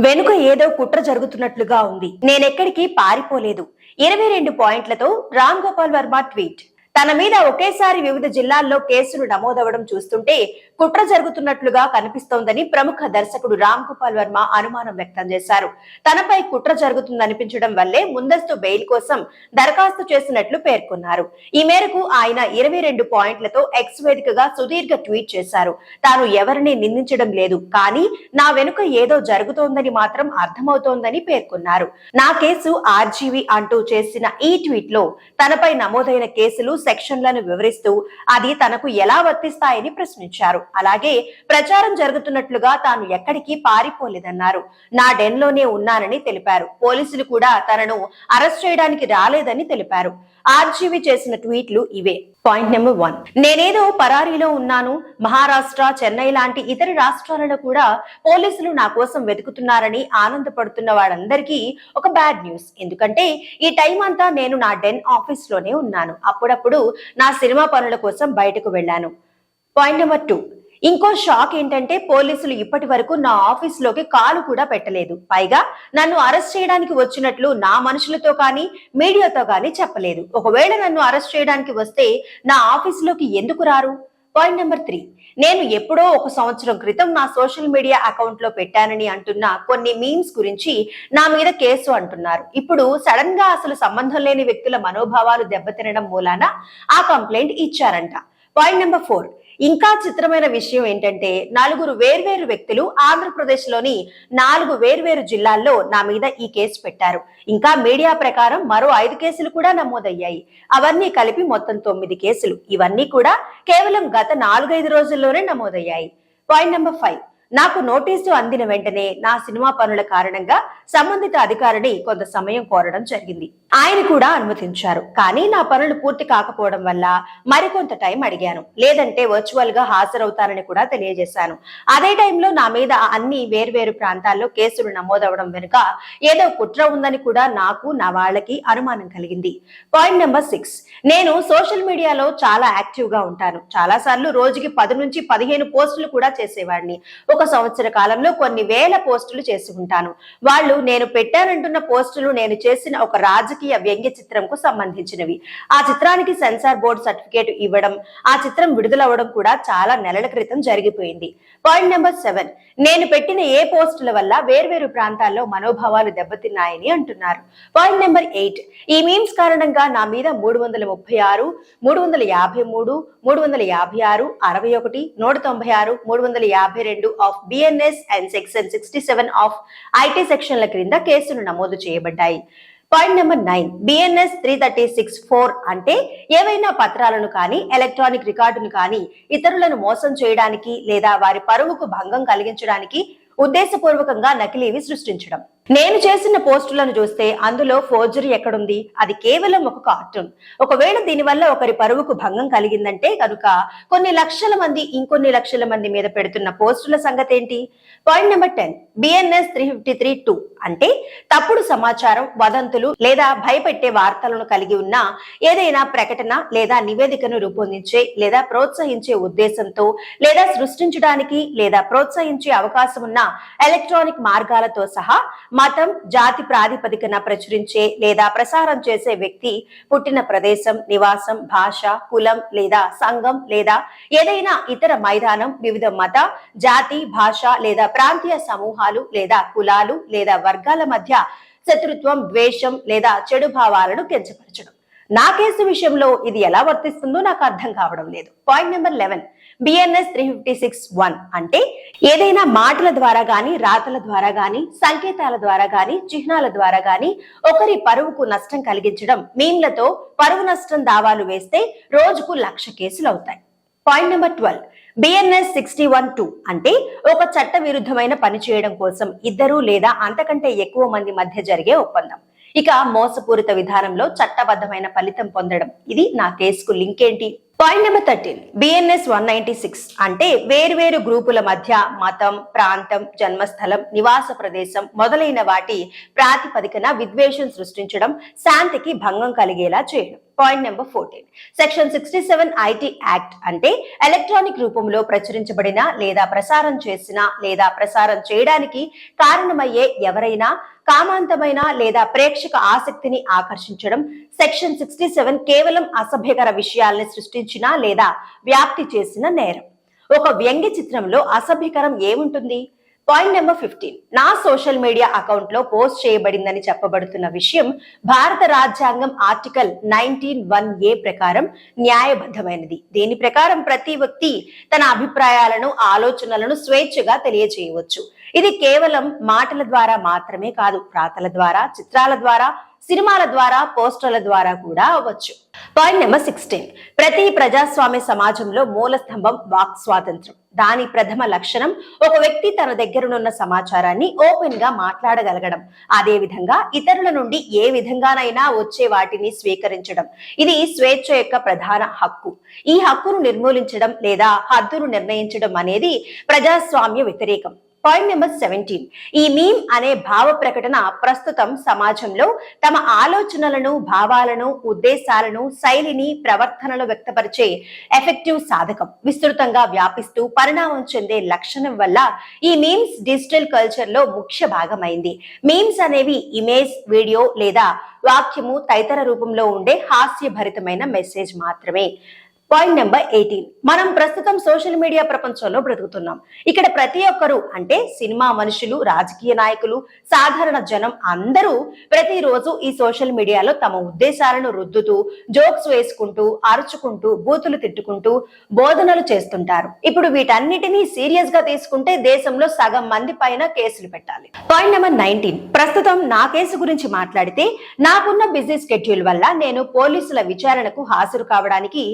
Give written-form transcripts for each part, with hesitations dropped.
వెనుక ఏదో కుట్ర జరుగుతున్నట్లుగా ఉంది. నేనెక్కడికి పారిపోలేదు. 22 పాయింట్లతో రామ్ గోపాల్ వర్మ ట్వీట్. తన మీద ఒకేసారి వివిధ జిల్లాల్లో కేసులు నమోదవడం చూస్తుంటే కుట్ర జరుగుతున్నట్లుగా కనిపిస్తోందని ప్రముఖ దర్శకుడు రామ్ గోపాల్ వర్మ అనుమానం వ్యక్తం చేశారు. తనపై కుట్ర జరుగుతుందనిపించడం వల్లే ముందస్తు బెయిల్ కోసం దరఖాస్తు చేసినట్లు పేర్కొన్నారు. ఈ మేరకు ఆయన 22 పాయింట్లతో ఎక్స్ వేదికగా సుదీర్ఘ ట్వీట్ చేశారు. తాను ఎవరిని నిందించడం లేదు, కానీ నా వెనుక ఏదో జరుగుతోందని మాత్రం అర్థమవుతోందని పేర్కొన్నారు. నా కేసు ఆర్జీవీ అంటూ చేసిన ఈ ట్వీట్ లో తనపై నమోదైన కేసులు సెక్షన్లను వివరిస్తూ అది తనకు ఎలా వర్తిస్తాయని ప్రశ్నించారు. అలాగే ప్రచారం జరుగుతున్నట్లుగా తాను ఎక్కడికి పారిపోలేదన్నారు. నా డెన్ లోనే ఉన్నానని తెలిపారు. పోలీసులు కూడా తనను అరెస్ట్ చేయడానికి రాలేదని తెలిపారు. ఆర్జీవీ చేసిన ట్వీట్లు ఇవే. పాయింట్ నెంబర్ 1, నేనేదో పరారీలో ఉన్నాను. మహారాష్ట్ర, చెన్నై లాంటి ఇతర రాష్ట్రాలలో కూడా పోలీసులు నా కోసం వెతుకుతున్నారని ఆనందపడుతున్న వాళ్ళందరికీ ఒక బ్యాడ్ న్యూస్. ఎందుకంటే ఈ టైం అంతా నేను నా డెన్ ఆఫీస్ లోనే ఉన్నాను. అప్పుడప్పుడు నా సినిమా పనుల కోసం బయటకు వెళ్ళాను. పాయింట్ నెంబర్ 2, ఇంకో షాక్ ఏంటంటే పోలీసులు ఇప్పటి వరకు నా ఆఫీస్ లోకి కాలు కూడా పెట్టలేదు. పైగా నన్ను అరెస్ట్ చేయడానికి వచ్చినట్లు నా మనుషులతో కానీ మీడియాతో కానీ చెప్పలేదు. ఒకవేళ నన్ను అరెస్ట్ చేయడానికి వస్తే నా ఆఫీస్ లోకి ఎందుకు రారు? పాయింట్ నెంబర్ 3, నేను ఎప్పుడో 1 సంవత్సరం క్రితం నా సోషల్ మీడియా అకౌంట్ లో పెట్టానని అంటున్న కొన్ని మీమ్స్ గురించి నా మీద కేసు అంటున్నారు. ఇప్పుడు సడన్ గా అసలు సంబంధం లేని వ్యక్తుల మనోభావాలు దెబ్బతినడం మూలాన ఆ కంప్లైంట్ ఇచ్చారంట. పాయింట్ నెంబర్ 4, ఇంకా చిత్రమైన విషయం ఏంటంటే 4 వేర్వేరు వ్యక్తులు ఆంధ్రప్రదేశ్ లోని 4 వేర్వేరు జిల్లాల్లో నా మీద ఈ కేసు పెట్టారు. ఇంకా మీడియా ప్రకారం మరో 5 కేసులు కూడా నమోదయ్యాయి. అవన్నీ కలిపి మొత్తం 9 కేసులు. ఇవన్నీ కూడా కేవలం గత 4-5 రోజుల్లోనే నమోదయ్యాయి. పాయింట్ నెంబర్ 5, నాకు నోటీసు అందిన వెంటనే నా సినిమా పనుల కారణంగా సంబంధిత అధికారిని కొంత సమయం కోరడం జరిగింది. ఆయన కూడా అనుమతించారు. కానీ నా పనులు పూర్తి కాకపోవడం వల్ల మరికొంత టైం అడిగాను. లేదంటే వర్చువల్ గా హాజరవుతానని కూడా తెలియజేశాను. అదే టైంలో నా మీద అన్ని వేర్వేరు ప్రాంతాల్లో కేసులు నమోదవడం వెనుక ఏదో కుట్ర ఉందని కూడా నాకు, నా వాళ్ళకి అనుమానం కలిగింది. పాయింట్ నెంబర్ 6, నేను సోషల్ మీడియాలో చాలా యాక్టివ్ గా ఉంటాను. చాలా సార్లు రోజుకి 10 నుంచి 15 పోస్టులు కూడా చేసేవాడిని. 1 సంవత్సర కాలంలో కొన్ని వేల పోస్టులు చేసి ఉంటాను. వాళ్ళు నేను పెట్టానంటున్న పోస్టులు నేను చేసిన ఒక రాజకీయ వ్యంగ్య చిత్రంకు సంబంధించినవి. ఆ చిత్రానికి సెన్సార్ బోర్డు సర్టిఫికేట్ ఇవ్వడం, ఆ చిత్రం విడుదలవ్వడం కూడా చాలా నెలల క్రితం జరిగిపోయింది. పాయింట్ నెంబర్ 7, నేను పెట్టిన ఏ పోస్టుల వల్ల వేర్వేరు ప్రాంతాల్లో మనోభావాలు దెబ్బతిన్నాయని అంటున్నారు. పాయింట్ నెంబర్ 8, ఈ మీమ్స్ కారణంగా నా మీద 336, 353, 356, 61, 196, 352 of BNS and section 67 of IT సెక్షన్ల క్రింద కేసులు నమోదు చేయబడ్డాయి. పాయింట్ నెంబర్ 9, బిఎన్ఎస్ 336(4) అంటే ఏవైనా పత్రాలను కానీ ఎలక్ట్రానిక్ రికార్డును కానీ ఇతరులను మోసం చేయడానికి లేదా వారి పరువుకు భంగం కలిగించడానికి ఉద్దేశపూర్వకంగా నకిలీవి సృష్టించడం. నేను చేసిన పోస్టులను చూస్తే అందులో ఫోర్జరీ ఎక్కడుంది? అది కేవలం ఒక కార్టూన్. ఒకవేళ దీనివల్ల ఒకరి పరువుకు భంగం కలిగిందంటే కనుక కొన్ని లక్షల మంది ఇంకొన్ని లక్షల మంది మీద పెడుతున్న పోస్టుల సంగతి ఏంటి? పాయింట్ నెంబర్ 10, బిఎన్ఎస్ 353(2) అంటే తప్పుడు సమాచారం, వదంతులు లేదా భయపెట్టే వార్తలను కలిగి ఉన్న ఏదైనా ప్రకటన లేదా నివేదికను రూపొందించే లేదా ప్రోత్సహించే ఉద్దేశంతో లేదా సృష్టించడానికి లేదా ప్రోత్సహించే అవకాశం ఉన్న ఎలక్ట్రానిక్ మార్గాలతో సహా మతం, జాతి ప్రాతిపదికన ప్రచురించే లేదా ప్రసారం చేసే వ్యక్తి పుట్టిన ప్రదేశం, నివాసం, భాష, కులం లేదా సంఘం లేదా ఏదైనా ఇతర మైదానం, వివిధ మత, జాతి, భాష లేదా ప్రాంతీయ సమూహాలు లేదా కులాలు లేదా వర్గాల మధ్య శత్రుత్వం, ద్వేషం లేదా చెడు భావాలను కించపరచడం. నా కేసు విషయంలో ఇది ఎలా వర్తిస్తుందో నాకు అర్థం కావడం లేదు. పాయింట్ నెంబర్ 11, బిఎన్ఎస్ 356(1) అంటే ఏదైనా మాటల ద్వారా గాని, రాతల ద్వారా గాని, సంకేతాల ద్వారా గాని, చిహ్నాల ద్వారా గాని ఒకరి పరువుకు నష్టం కలిగించడం. మీమ్లతో పరువు నష్టం దావాలు వేస్తే రోజుకు 1,00,000 కేసులు అవుతాయి. పాయింట్ నెంబర్ 12, బిఎన్ఎస్ 61(2) అంటే ఒక చట్ట విరుద్ధమైన పని చేయడం కోసం 2 లేదా అంతకంటే ఎక్కువ మంది మధ్య జరిగే ఒప్పందం. ఇక మోసపూరిత విధానంలో చట్టబద్ధమైన ఫలితం పొందడం. ఇది నా కేసుకు లింక్ ఏంటి? పాయింట్ నెంబర్ 13 బిఎన్ఎస్ 196 అంటే వేర్వేరు గ్రూపుల మధ్య మతం, ప్రాంతం, జన్మస్థలం, నివాస ప్రదేశం మొదలైన వాటి ప్రాతిపదికన విద్వేషం సృష్టించడం, శాంతికి భంగం కలిగేలా చేయడం. Point number 14 section 67 IT act అంటే ఎలక్ట్రానిక్ రూపంలో ప్రచురించబడిన లేదా ప్రసారం చేసిన లేదా ప్రసారం చేయడానికి కారణమయ్యే ఎవరైనా కామాంతమైన లేదా ప్రేక్షక ఆసక్తిని ఆకర్షించడం. సెక్షన్ 67 కేవలం అసభ్యకర విషయాల్ని సృష్టించిన లేదా వ్యాప్తి చేసిన నేరం. ఒక వ్యంగ్య చిత్రంలో అసభ్యకరం ఏముంటుంది? పాయింట్ నెంబర్ 15 నా సోషల్ మీడియా అకౌంట్ లో పోస్ట్ చేయబడిందని చెప్పబడుతున్న విషయం భారత రాజ్యాంగం ఆర్టికల్ 19(1)(a) ప్రకారం న్యాయబద్ధమైనది. దీని ప్రకారం ప్రతి వ్యక్తి తన అభిప్రాయాలను, ఆలోచనలను స్వేచ్ఛగా తెలియజేయవచ్చు. ఇది కేవలం మాటల ద్వారా మాత్రమే కాదు, రాతల ద్వారా, చిత్రాల ద్వారా, సినిమాల ద్వారా, పోస్టర్ల ద్వారా కూడా అవ్వచ్చు. పాయింట్ నెంబర్ 16 ప్రతి ప్రజాస్వామ్య సమాజంలో మూల స్తంభం వాక్ స్వాతంత్రం. దాని ప్రథమ లక్షణం ఒక వ్యక్తి తన దగ్గరనున్న సమాచారాన్ని ఓపెన్ గా మాట్లాడగలగడం, అదే విధంగా ఇతరుల నుండి ఏ విధంగానైనా వచ్చే వాటిని స్వీకరించడం. ఇది స్వేచ్ఛ యొక్క ప్రధాన హక్కు. ఈ హక్కును నిర్మూలించడం లేదా హద్దును నిర్ణయించడం అనేది ప్రజాస్వామ్య వ్యతిరేకం. పాయింట్ నెంబర్ 17 ఈ మీమ్ అనే భావ ప్రకటన ప్రస్తుతం సమాజంలో తమ ఆలోచనలను, భావాలను, ఉద్దేశాలను, శైలిని, ప్రవర్తనలు వ్యక్తపరిచే ఎఫెక్టివ్ సాధకం. విస్తృతంగా వ్యాపిస్తూ పరిణామం చెందే లక్షణం వల్ల ఈ మీమ్స్ డిజిటల్ కల్చర్ లో ముఖ్య భాగమైంది. మీమ్స్ అనేవి ఇమేజ్, వీడియో లేదా వాక్యము తదితర రూపంలో ఉండే హాస్యభరితమైన మెసేజ్ మాత్రమే. పాయింట్ నెంబర్ 18 మనం ప్రస్తుతం సోషల్ మీడియా ప్రపంచంలో బ్రతుకుతున్నాం. ఇక్కడ ప్రతి ఒక్కరు అంటే సినిమా మనుషులు, రాజకీయ నాయకులు, సాధారణ జనం అందరూ ప్రతిరోజు ఈ సోషల్ మీడియాలో తమ ఉద్దేశాలను రుద్దుతూ, జోక్స్ వేసుకుంటూ, అరుచుకుంటూ, బూతులు తిట్టుకుంటూ బోధనలు చేస్తుంటారు. ఇప్పుడు వీటన్నిటినీ సీరియస్ గా తీసుకుంటే దేశంలో సగం మంది పైన కేసులు పెట్టాలి. పాయింట్ నెంబర్ 19 ప్రస్తుతం నా కేసు గురించి మాట్లాడితే నాకున్న బిజీ స్కెడ్యూల్ వల్ల నేను పోలీసుల విచారణకు హాజరు కావడానికి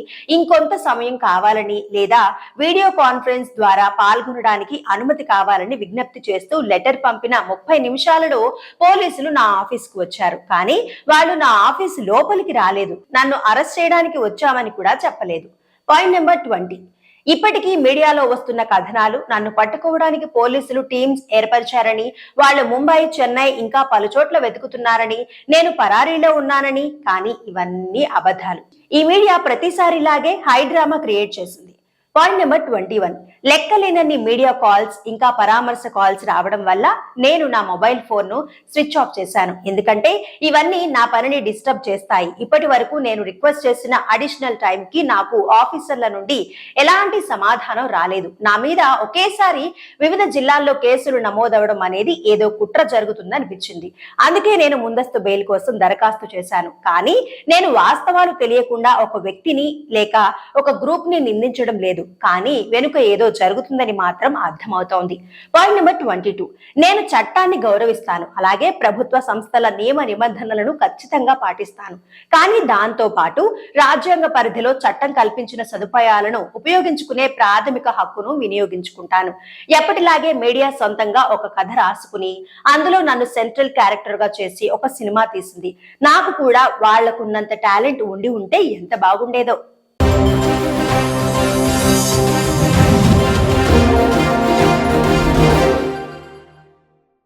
ఇంకొంత సమయం కావాలని లేదా వీడియో కాన్ఫరెన్స్ ద్వారా పాల్గొనడానికి అనుమతి కావాలని విజ్ఞప్తి చేస్తూ లెటర్ పంపిన 30 నిమిషాలలో పోలీసులు నా ఆఫీస్ కు వచ్చారు. కానీ వాళ్ళు నా ఆఫీస్ లోపలికి రాలేదు. నన్ను అరెస్ట్ చేయడానికి వచ్చామని కూడా చెప్పలేదు. పాయింట్ నెంబర్ 20 ఇప్పటికీ మీడియాలో వస్తున్న కథనాలు నన్ను పట్టుకోవడానికి పోలీసులు టీమ్స్ ఏర్పరిచారని, వాళ్ళు ముంబై, చెన్నై ఇంకా పలు చోట్ల వెతుకుతున్నారని, నేను పరారీలో ఉన్నానని. కానీ ఇవన్నీ అబద్ధాలు. ఈ మీడియా ప్రతిసారిలాగే హై డ్రామా క్రియేట్ చేసింది. పాయింట్ నెంబర్ 21 లెక్కలేనన్ని మీడియా కాల్స్ ఇంకా పరామర్శ కాల్స్ రావడం వల్ల నేను నా మొబైల్ ఫోన్ ను స్విచ్ ఆఫ్ చేశాను. ఎందుకంటే ఇవన్నీ నా పనిని డిస్టర్బ్ చేస్తాయి. ఇప్పటి వరకు నేను రిక్వెస్ట్ చేసిన అడిషనల్ టైం కి నాకు ఆఫీసర్ల నుండి ఎలాంటి సమాధానం రాలేదు. నా మీద ఒకేసారి వివిధ జిల్లాల్లో కేసులు నమోదవడం అనేది ఏదో కుట్ర జరుగుతుంది అనిపించింది. అందుకే నేను ముందస్తు బెయిల్ కోసం దరఖాస్తు చేశాను. కానీ నేను వాస్తవాలు తెలియకుండా ఒక వ్యక్తిని లేక ఒక గ్రూప్ ని నిందించడం లేదు. కానీ వెనుక ఏదో జరుగుతుందని మాత్రం అర్థమవుతోంది. పాయింట్ నెంబర్ 22 నేను చట్టాన్ని గౌరవిస్తాను, అలాగే ప్రభుత్వ సంస్థల నియమ నిబంధనలను ఖచ్చితంగా పాటిస్తాను. కానీ దాంతో పాటు రాజ్యాంగ పరిధిలో చట్టం కల్పించిన సదుపాయాలను ఉపయోగించుకునే ప్రాథమిక హక్కును వినియోగించుకుంటాను. ఎప్పటిలాగే మీడియా సొంతంగా ఒక కథ రాసుకుని అందులో నన్ను సెంట్రల్ క్యారెక్టర్ గా చేసి ఒక సినిమా తీసింది. నాకు కూడా వాళ్లకున్నంత టాలెంట్ ఉండి ఉంటే ఎంత బాగుండేదో.